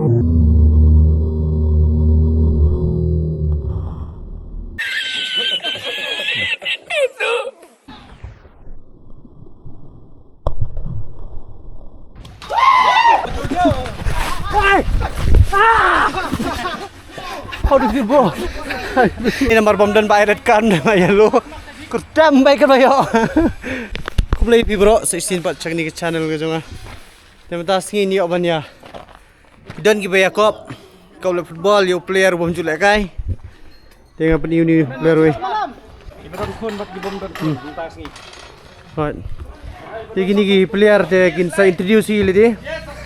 How did you bro? Ini nomor Mandan Bayret kan ya lo. Kurtam baik kan bayo. Kumlay pi bro, sa isin pa check ni channel ko jong. Temata sini yo ban ya. Dan ki baya kop. Kau le football yo player bom julek kai. Tengah peni ni player we. Ibarat kon bat di bom dan tas ni. Right. Jadi ni ki player te kin sa introduce ile di.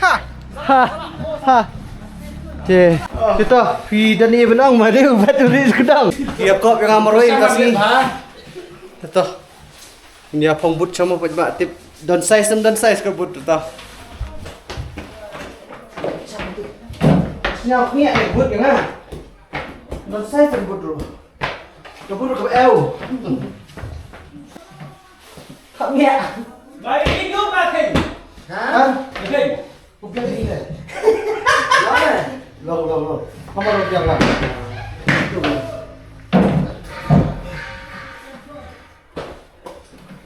Ha. Ha. Ha. Cih, itu feeder ni benang mana ubat tulis kedang. Dia kop yang amaroin kasih. Itu, ini apa but sama macam tip down size ke but itu. Nyok ni ada but yang mana? Down size ke but tu. Ke but ke L. Kau ni? Baik itu pakai. Hah? Pakai. Bukan ini. Mana? Lo. Kamu lo jangan.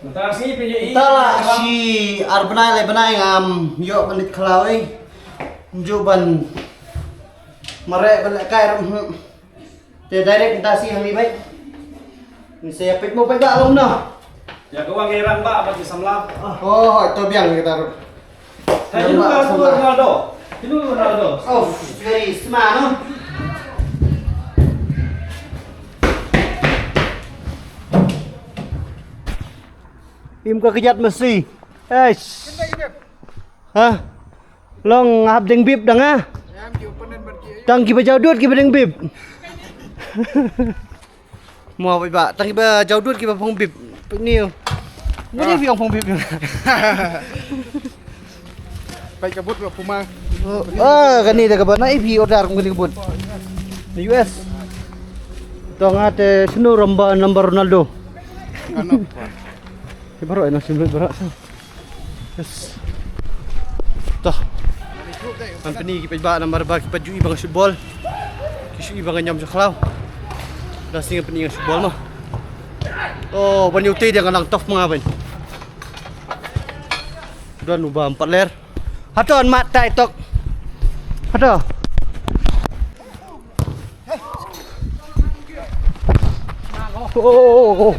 Entah si PJI. Entahlah si arbnai le benai ngam yo penit kelawai. Juban merek balik kai. Te direct entah si hami baik. Ni saya pit mo baik dah lom no. Ya kau wangiran ba apa di samla. Oh, itu biang kita. Tadi lu Ronaldo. Itu Ronaldo. Oh, very smart, no? Im ka kejat Messi. Hah? Long ngap deng bib dang ah. Tang ki ba jauh dut ki ba deng bib. Mau ba ba, tang ki ba jauh dut ki ba phong bib. Ni. Mu ni phong bib. Baik kabut buat Puma. Kan ni dah kabut naik pi order kung kabut. Di US. Ito nga te sino ramba number Ronaldo. Ano pa? Ibaro ay nasimulod bara. Yes. Ito. Ang panigi pa ba number ba kipa ju ibang football. Kisu ibang nyam sa klaw. Dasing ang panigi football mo. Oh, banyuti dia kanang tough mga ban. Dan ubah 4 ler. Haton mat tai tok. Hato. Oh.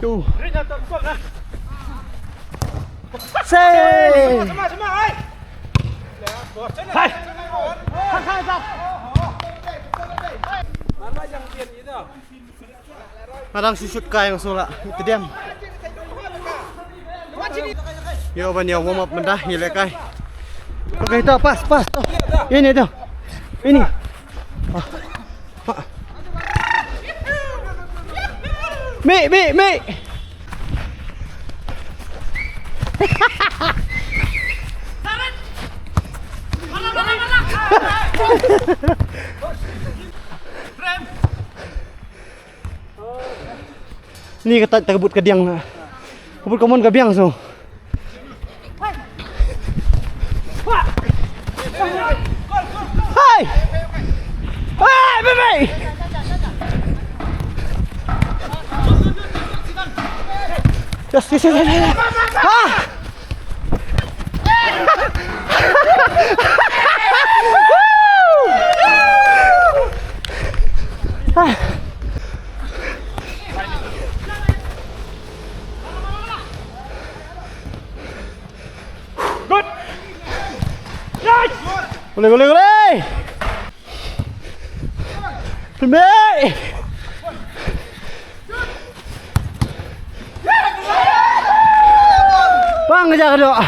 Tuh. Say. Hai. Marang susut kaya yang sola. Itu diam. Yo ban yo warm up mendah hilai kai. Okey tu pas. Ini tu. Ini. Mi. Ni kata terbut kediang. Kebut komon kebiang so. Hai, baby. Yes. Ah. Good. Yes. Boleh. Pergi. Bang kejar dok. Ha!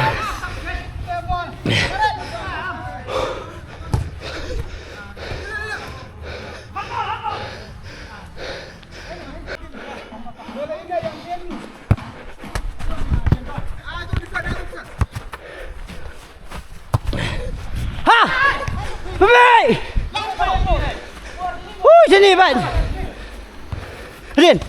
Pergi. Sini ban. Rin.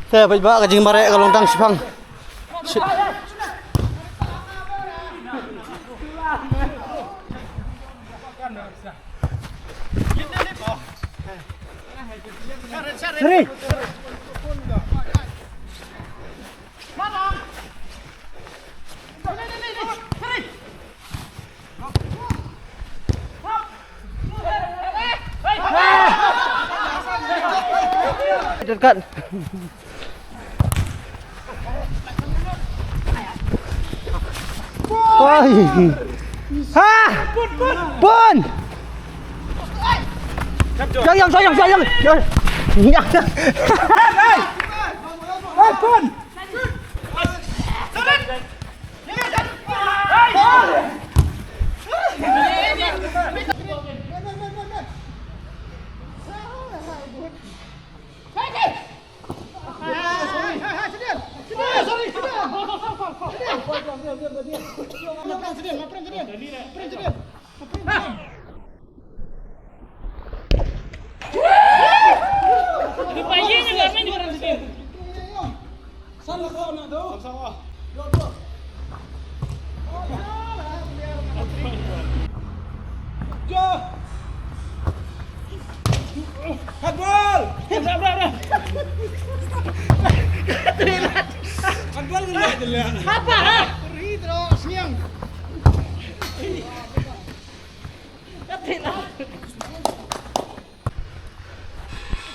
Saya bawa kajing marek kalau tang sipang. Seri. Dekat. Oi. Ha! Bun. Sayang. Hei. Bun.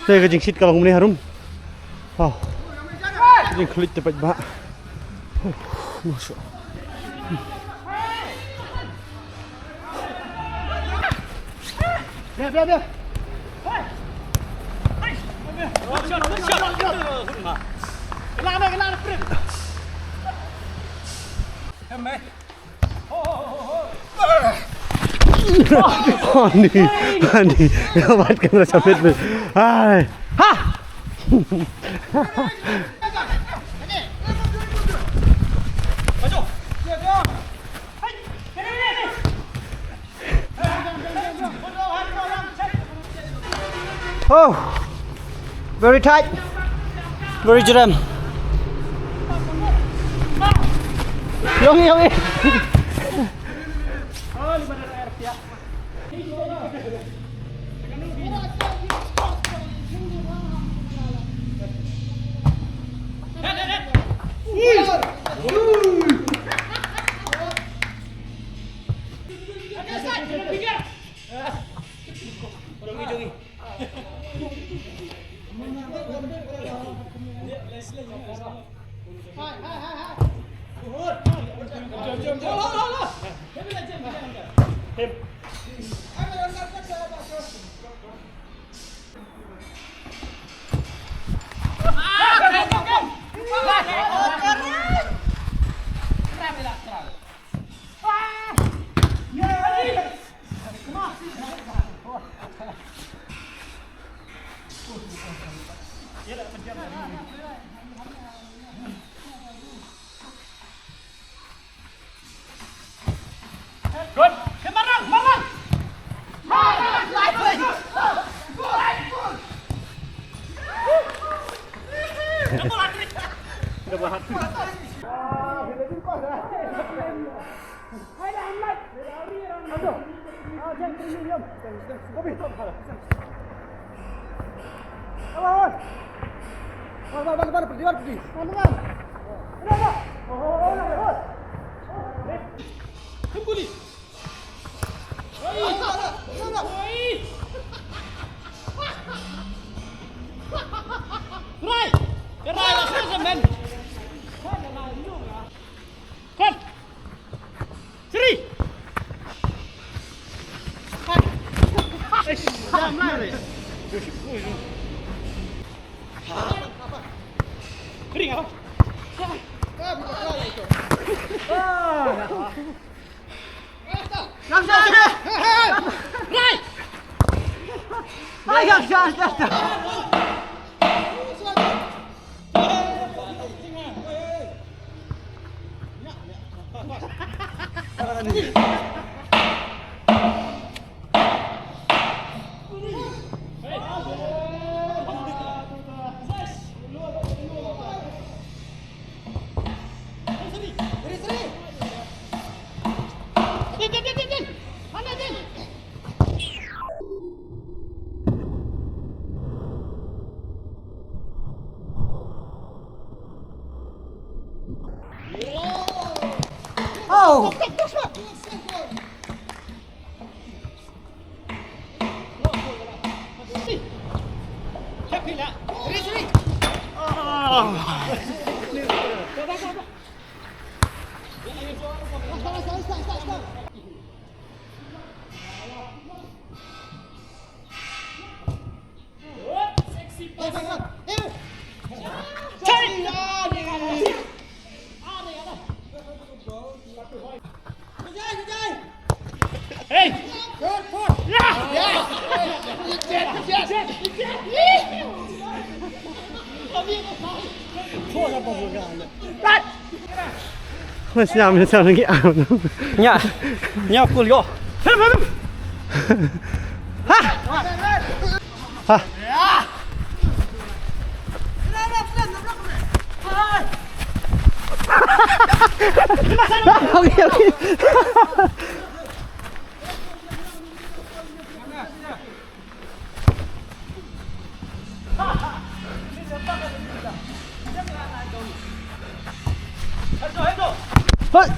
Saya kajing sit kalau ngomong harum. Oh. Kajing kulit cepat bah. Masuk. Biar. Kena. Andi, lewat kamera sampai tu. Hai, ha. Oh, very tight, very jam. Yongi. Good. Come on, run. Oh! Mas nyam ni sana lagi am. Nya. Nya cool yo. Ha. Ha. Okey okey. Hoi.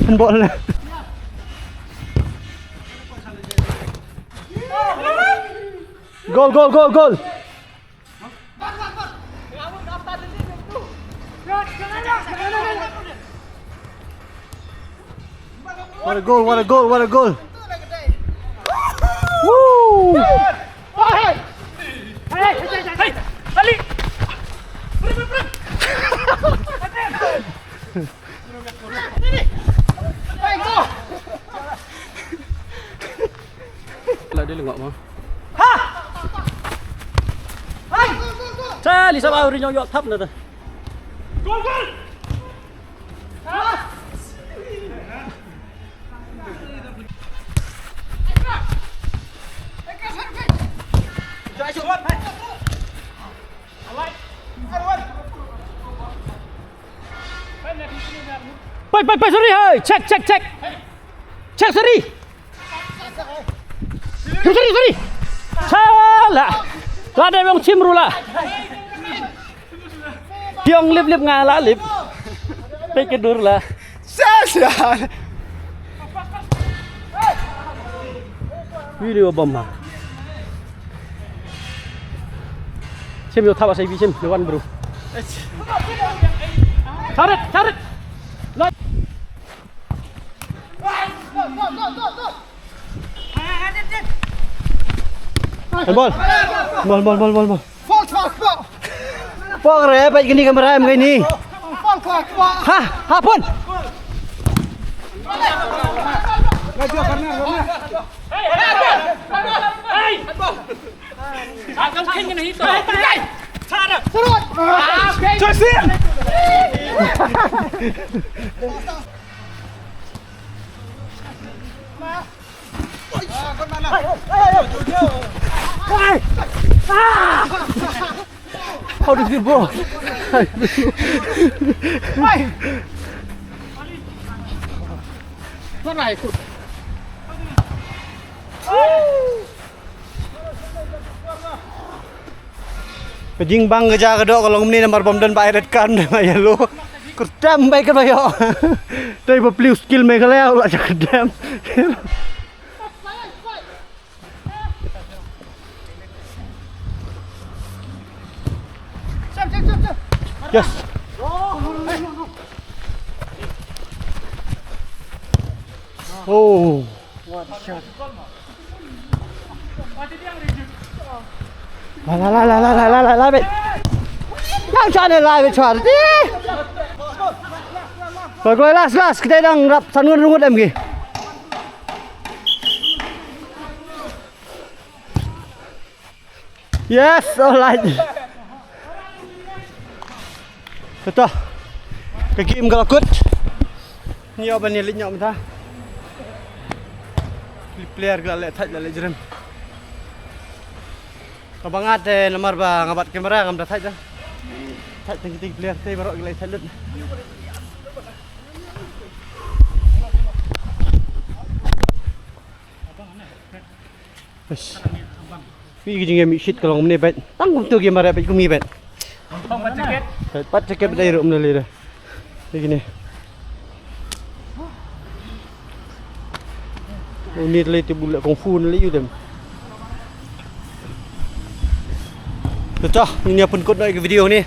Handball lah. Gol gol gol gol. What a goal, what a goal, what a goal. Woo! Hey! Hey! Hey! Ali! Lah dia lengok mah. Ha! Hai! Cha li sao ao ri nhau dọ thấp nữa rồi. Gol gol! Ha! Pai, sorry hơi, check. Check sorry. Sorry. Salah. Ada yang cimru lah. Tiong lip ngala lip. Take dur lah. Sasa. Video bom lah. Xem yo thaba sai vi xem dewan bro. Tarik. Loj. Ball. Fall re, baik gini kamera em gini. Ha pun. Hey. Akan king ni itu. Cara. Serut. Josin. How did you go? Why? Kejing bang kerja kedok kalau ni nomor bom dan bayar kan ya lu. Kerdam baik kan bayo. Tapi beli skill Meghalaya ulah cak kerdam. Yes. Oh. What a shot. La bet. Yang chane la bet chwa ti. Rồi last kita đang rap sanun rungut em kì. Yes, alright. Betul. Cái game gala kut. Nhiều bên này lịch nhậu ta. Player gala lệ thạch là lệ jrem. Kabangat nomor ba ngabat kamera ngam dah thạch dah. Thạch tinggi player teh baru gala thạch lut. Vì cái game shit kalau ngomong ni bet, tang waktu game ada bet kumi bet. Pat ceket dari room ni le. Begini. Ini le tu bulat kungfu ni le dem. Betul, ini pun kod nak video ni.